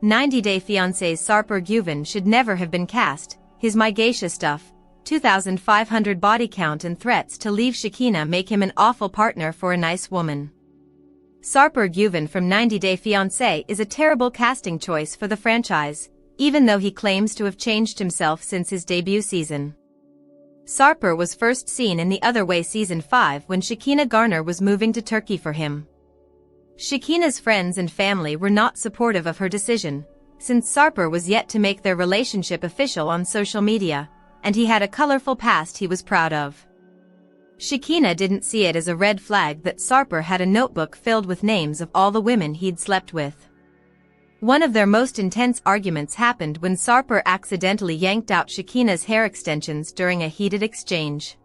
90-Day Fiancé's SARPER Güven should never have been cast. His my geisha stuff, 2,500 body count and threats to leave Shekinah make him an awful partner for a nice woman. SARPER Güven from 90-Day Fiancé is a terrible casting choice for the franchise, even though he claims to have changed himself since his debut season. SARPER was first seen in The Other Way Season 5 when Shekinah Garner was moving to Turkey for him. Shekinah's friends and family were not supportive of her decision, since SARPER was yet to make their relationship official on social media, and he had a colorful past he was proud of. Shekinah didn't see it as a red flag that SARPER had a notebook filled with names of all the women he'd slept with. One of their most intense arguments happened when SARPER accidentally yanked out Shekinah's hair extensions during a heated exchange.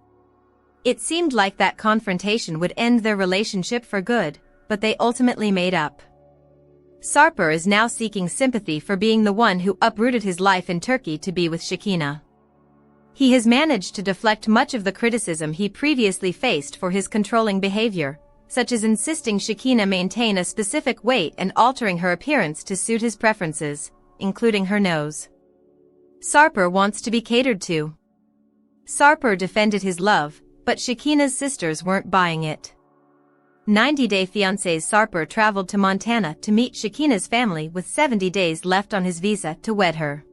It seemed like that confrontation would end their relationship for good, but they ultimately made up. SARPER is now seeking sympathy for being the one who uprooted his life in Turkey to be with Shekinah. He has managed to deflect much of the criticism he previously faced for his controlling behavior, such as insisting Shekinah maintain a specific weight and altering her appearance to suit his preferences, including her nose. SARPER wants to be catered to. SARPER defended his love, but Shekinah's sisters weren't buying it. 90-Day Fiancé's SARPER traveled to Montana to meet Shekinah's family with 70 days left on his visa to wed her.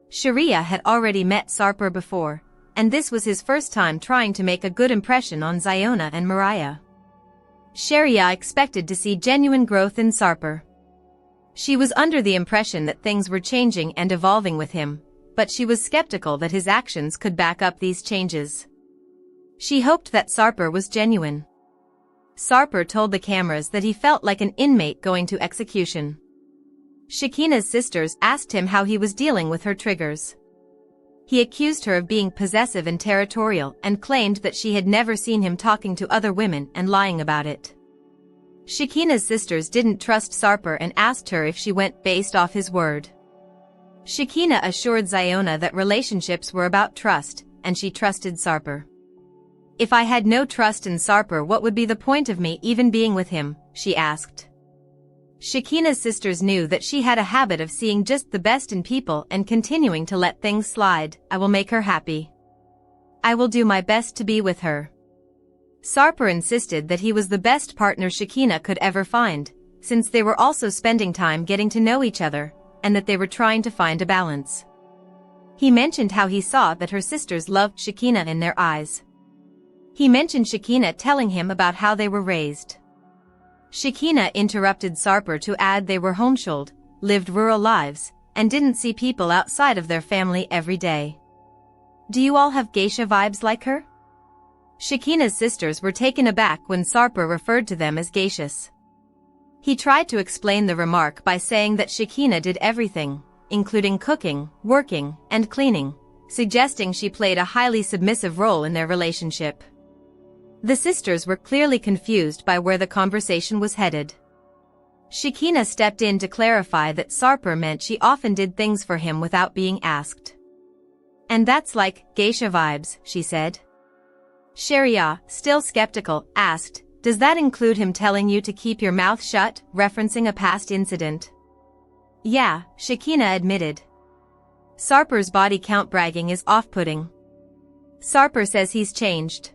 Sharia had already met SARPER before, and this was his first time trying to make a good impression on Ziona and Mariah. Sharia expected to see genuine growth in SARPER. She was under the impression that things were changing and evolving with him, but she was skeptical that his actions could back up these changes. She hoped that SARPER was genuine. SARPER told the cameras that he felt like an inmate going to execution. Shekinah's sisters asked him how he was dealing with her triggers. He accused her of being possessive and territorial and claimed that she had never seen him talking to other women and lying about it. Shekinah's sisters didn't trust SARPER and asked her if she went based off his word. Shekinah assured Ziona that relationships were about trust, and she trusted SARPER. "If I had no trust in SARPER, what would be the point of me even being with him?" she asked. Shekinah's sisters knew that she had a habit of seeing just the best in people and continuing to let things slide. "I will make her happy. I will do my best to be with her." SARPER insisted that he was the best partner Shekinah could ever find, since they were also spending time getting to know each other, and that they were trying to find a balance. He mentioned how he saw that her sisters loved Shekinah in their eyes. He mentioned Shekinah telling him about how they were raised. Shekinah interrupted SARPER to add they were homeschooled, lived rural lives, and didn't see people outside of their family every day. "Do you all have geisha vibes like her?" Shekinah's sisters were taken aback when SARPER referred to them as geishas. He tried to explain the remark by saying that Shekinah did everything, including cooking, working, and cleaning, suggesting she played a highly submissive role in their relationship. The sisters were clearly confused by where the conversation was headed. Shekinah stepped in to clarify that SARPER meant she often did things for him without being asked. "And that's like geisha vibes," she said. Sharia, still skeptical, asked, "Does that include him telling you to keep your mouth shut," referencing a past incident? "Yeah," Shekinah admitted. SARPER's body count bragging is off-putting. SARPER says he's changed.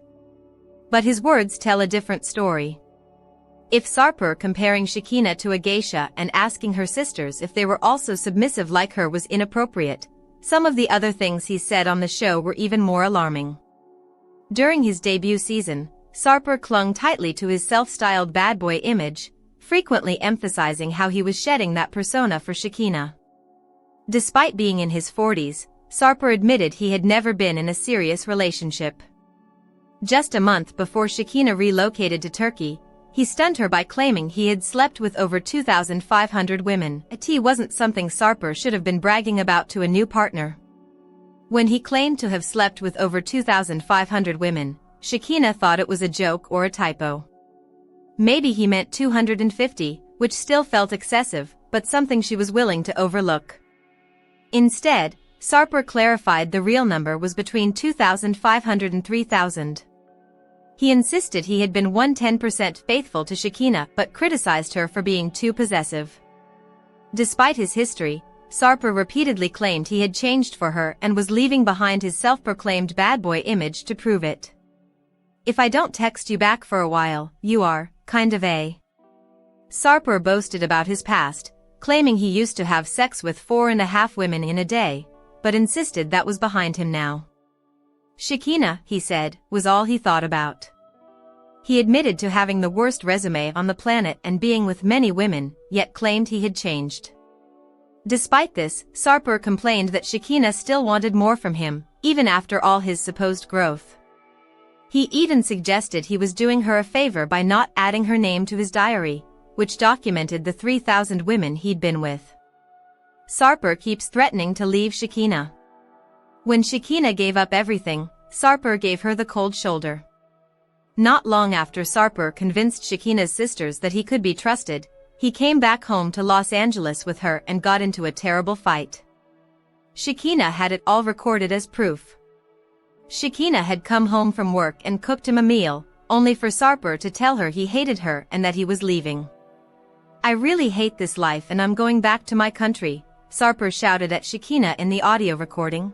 But his words tell a different story. If SARPER comparing Shekinah to a geisha and asking her sisters if they were also submissive like her was inappropriate, some of the other things he said on the show were even more alarming. During his debut season, SARPER clung tightly to his self-styled bad boy image, frequently emphasizing how he was shedding that persona for Shekinah. Despite being in his 40s, SARPER admitted he had never been in a serious relationship. Just a month before Shekinah relocated to Turkey, he stunned her by claiming he had slept with over 2,500 women. It wasn't something SARPER should have been bragging about to a new partner. When he claimed to have slept with over 2,500 women, Shekinah thought it was a joke or a typo. Maybe he meant 250, which still felt excessive, but something she was willing to overlook. Instead, SARPER clarified the real number was between 2,500 and 3,000. He insisted he had been 110% faithful to Shekinah but criticized her for being too possessive. Despite his history, SARPER repeatedly claimed he had changed for her and was leaving behind his self-proclaimed bad boy image to prove it. "If I don't text you back for a while, you are, kind of a..." SARPER boasted about his past, claiming he used to have sex with 4.5 women in a day, but insisted that was behind him now. Shekinah, he said, was all he thought about. He admitted to having the worst resume on the planet and being with many women, yet claimed he had changed. Despite this, SARPER complained that Shekinah still wanted more from him, even after all his supposed growth. He even suggested he was doing her a favor by not adding her name to his diary, which documented the 3,000 women he'd been with. SARPER keeps threatening to leave Shekinah. When Shekinah gave up everything, SARPER gave her the cold shoulder. Not long after SARPER convinced Shekinah's sisters that he could be trusted, he came back home to Los Angeles with her and got into a terrible fight. Shekinah had it all recorded as proof. Shekinah had come home from work and cooked him a meal, only for SARPER to tell her he hated her and that he was leaving. "I really hate this life and I'm going back to my country," SARPER shouted at Shekinah in the audio recording.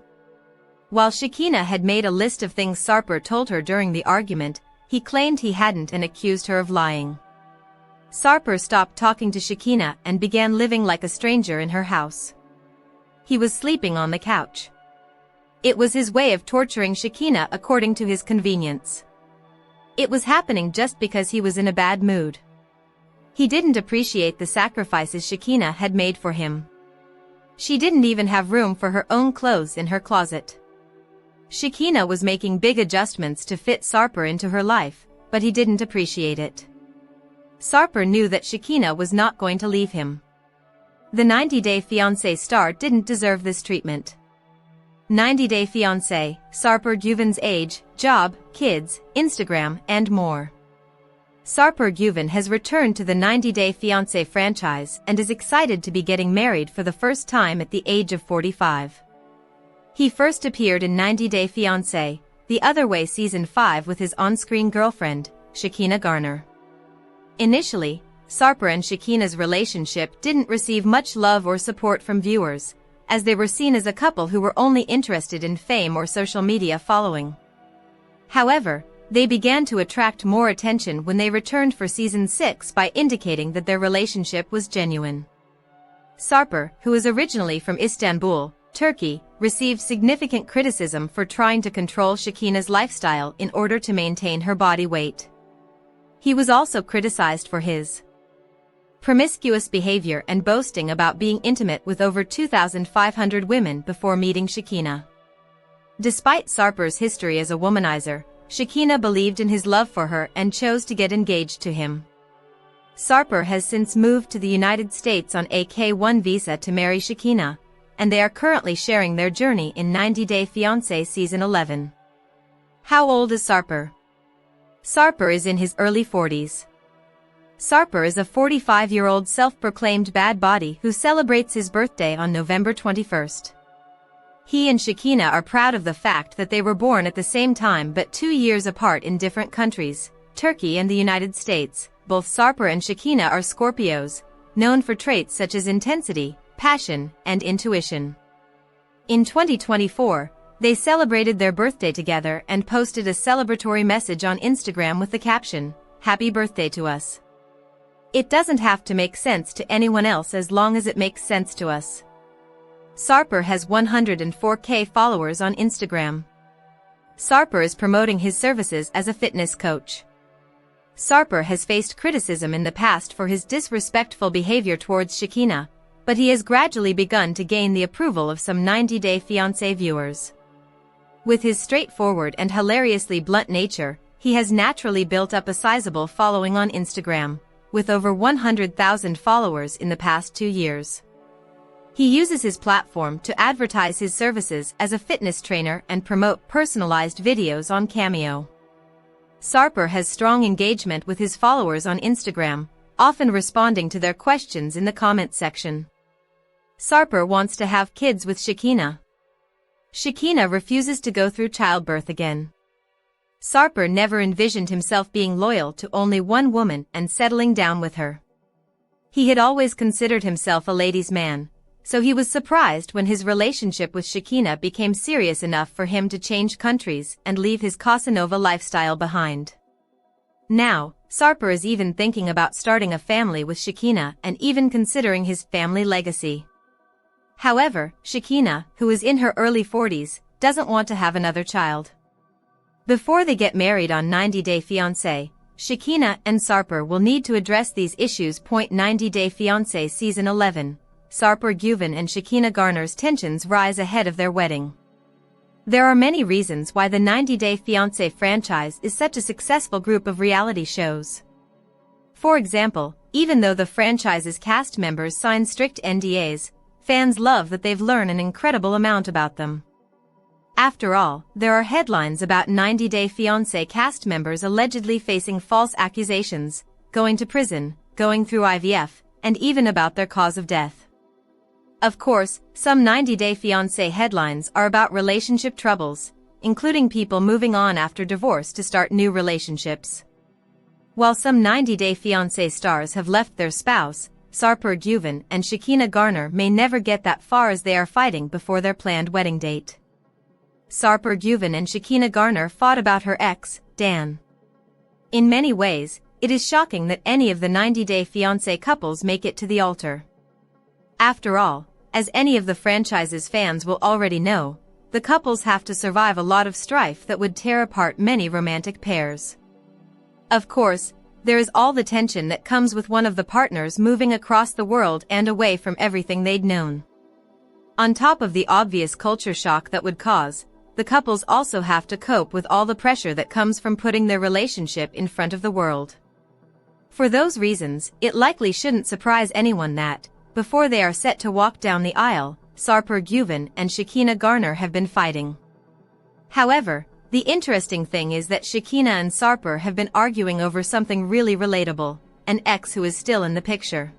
While Shekinah had made a list of things SARPER told her during the argument, he claimed he hadn't and accused her of lying. SARPER stopped talking to Shekinah and began living like a stranger in her house. He was sleeping on the couch. It was his way of torturing Shekinah according to his convenience. It was happening just because he was in a bad mood. He didn't appreciate the sacrifices Shekinah had made for him. She didn't even have room for her own clothes in her closet. Shekinah was making big adjustments to fit SARPER into her life, but he didn't appreciate it. SARPER knew that Shekinah was not going to leave him. The 90-Day Fiancé star didn't deserve this treatment. 90-Day Fiancé, SARPER Güven's age, job, kids, Instagram, and more. SARPER Güven has returned to the 90-Day Fiancé franchise and is excited to be getting married for the first time at the age of 45. He first appeared in 90-Day Fiancé, The Other Way Season 5 with his on-screen girlfriend, Shekinah Garner. Initially, SARPER and Shekinah's relationship didn't receive much love or support from viewers, as they were seen as a couple who were only interested in fame or social media following. However, they began to attract more attention when they returned for Season 6 by indicating that their relationship was genuine. SARPER, who is originally from Istanbul, Turkey, received significant criticism for trying to control Shekinah's lifestyle in order to maintain her body weight. He was also criticized for his promiscuous behavior and boasting about being intimate with over 2,500 women before meeting Shekinah. Despite SARPER's history as a womanizer, Shekinah believed in his love for her and chose to get engaged to him. SARPER has since moved to the United States on a K-1 visa to marry Shekinah, and they are currently sharing their journey in 90-Day Fiancé Season 11. How old is SARPER? SARPER is in his early 40s. SARPER is a 45-year-old self-proclaimed bad body who celebrates his birthday on November 21st. He and Shekinah are proud of the fact that they were born at the same time but 2 years apart in different countries, Turkey and the United States. Both SARPER and Shekinah are Scorpios, known for traits such as intensity, passion, and intuition. In 2024, they celebrated their birthday together and posted a celebratory message on Instagram with the caption, "Happy birthday to us. It doesn't have to make sense to anyone else as long as it makes sense to us." SARPER has 104K followers on Instagram. SARPER is promoting his services as a fitness coach. SARPER has faced criticism in the past for his disrespectful behavior towards Shekinah, but he has gradually begun to gain the approval of some 90-Day Fiancé viewers. With his straightforward and hilariously blunt nature, he has naturally built up a sizable following on Instagram, with over 100,000 followers in the past 2 years. He uses his platform to advertise his services as a fitness trainer and promote personalized videos on Cameo. SARPER has strong engagement with his followers on Instagram, often responding to their questions in the comment section. SARPER wants to have kids with Shekinah. Shekinah refuses to go through childbirth again. SARPER never envisioned himself being loyal to only one woman and settling down with her. He had always considered himself a ladies' man, so he was surprised when his relationship with Shekinah became serious enough for him to change countries and leave his Casanova lifestyle behind. Now, Sarper is even thinking about starting a family with Shekinah and even considering his family legacy. However, Shekinah, who is in her early 40s, doesn't want to have another child. Before they get married on 90 Day Fiancé, Shekinah and Sarper will need to address these issues. 90 Day Fiancé Season 11, Sarper Güven and Shekinah Garner's tensions rise ahead of their wedding. There are many reasons why the 90 Day Fiancé franchise is such a successful group of reality shows. For example, even though the franchise's cast members sign strict NDAs, fans love that they've learned an incredible amount about them. After all, there are headlines about 90 Day Fiancé cast members allegedly facing false accusations, going to prison, going through IVF, and even about their cause of death. Of course, some 90 Day Fiancé headlines are about relationship troubles, including people moving on after divorce to start new relationships. While some 90 Day Fiancé stars have left their spouse, Sarper Güven and Shekinah Garner may never get that far as they are fighting before their planned wedding date. Sarper Güven and Shekinah Garner fought about her ex, Dan. In many ways, it is shocking that any of the 90 Day Fiancé couples make it to the altar. After all, as any of the franchise's fans will already know, the couples have to survive a lot of strife that would tear apart many romantic pairs. Of course, there is all the tension that comes with one of the partners moving across the world and away from everything they'd known. On top of the obvious culture shock that would cause, the couples also have to cope with all the pressure that comes from putting their relationship in front of the world. For those reasons, it likely shouldn't surprise anyone that, before they are set to walk down the aisle, Sarper Güven and Shekinah Garner have been fighting. However, the interesting thing is that Shekinah and Sarper have been arguing over something really relatable, an ex who is still in the picture.